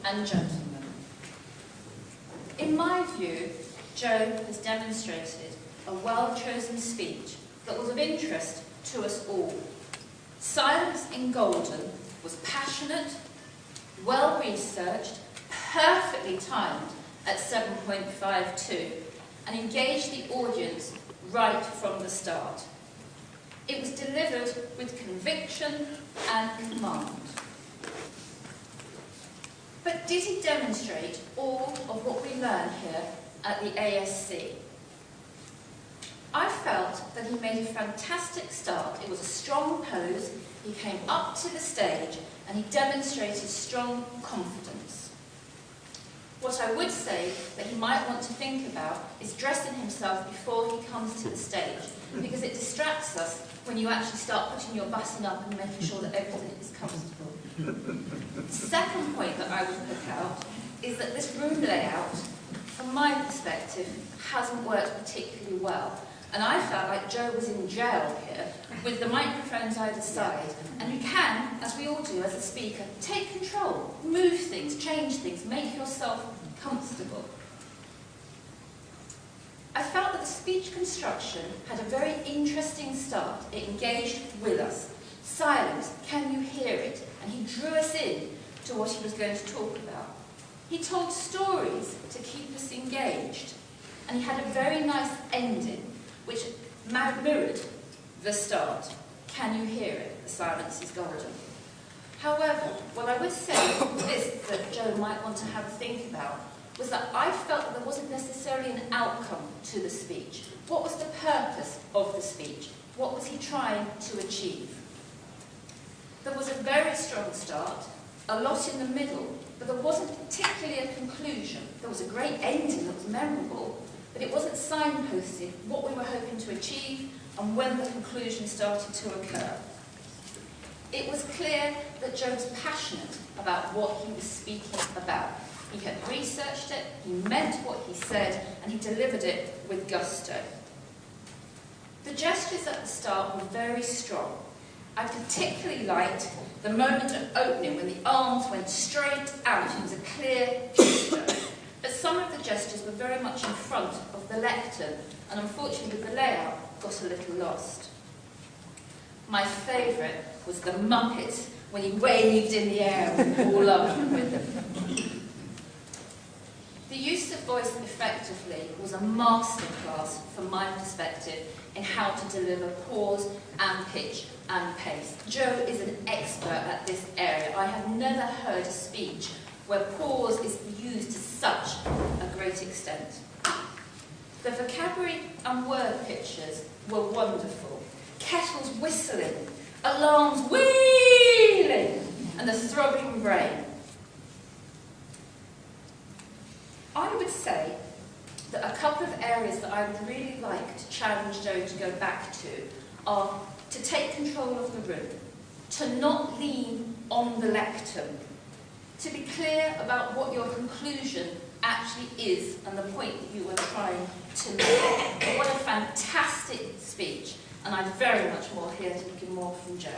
and gentlemen. In my view, Joe has demonstrated a well-chosen speech that was of interest to us all. Silence in Golden was passionate, well-researched, perfectly timed at 7.52, and engaged the audience right from the start. It was delivered with conviction and command. But did he demonstrate all of what we learn here at the ASC? I felt that he made a fantastic start. It was a strong pose, he came up to the stage, and he demonstrated strong confidence. What I would say that he might want to think about is dressing himself before he comes to the stage, because it distracts us when you actually start putting your button up and making sure that everything is comfortable. The second point that I would pick out is that this room layout, from my perspective, hasn't worked particularly well. And I felt like Joe was in jail here, with the microphones either side. And you can, as we all do as a speaker, take control, move things, change things, make yourself comfortable. I felt that the speech construction had a very interesting start. It engaged with us. Silence, can you hear it? And he drew us in to what he was going to talk about. He told stories to keep us engaged. And he had a very nice ending, which mirrored the start. Can you hear it? The silence is golden. However, what I would say is that Joe might want to have a think about was that I felt that there wasn't necessarily an outcome to the speech. What was the purpose of the speech? What was he trying to achieve? There was a very strong start, a lot in the middle, but there wasn't particularly a conclusion. There was a great ending that was memorable, but it wasn't signposted what we were hoping to achieve and when the conclusion started to occur. It was clear that Joe was passionate about what he was speaking about. He had researched it, he meant what he said, and he delivered it with gusto. The gestures at the start were very strong. I particularly liked the moment of opening when the arms went straight out. It was a clear gesture. But some of the gestures were very much in front of the lectern, and unfortunately the layout got a little lost. My favourite was the Muppet when he waved in the air and all up with them. The use of voice effectively was a masterclass from my perspective in how to deliver pause and pitch and pace. Joe is an expert at this area. I have never heard a speech where pause is used to such a great extent. The vocabulary and word pictures were wonderful. Kettles whistling, alarms wheeling, and the throbbing brain. I would say that a couple of areas that I would really like to challenge Joe to go back to are to take control of the room, to not lean on the lectern, to be clear about what your conclusion actually is and the point that you are trying to make. What a fantastic speech, and I'm very much more here to looking more from Joe.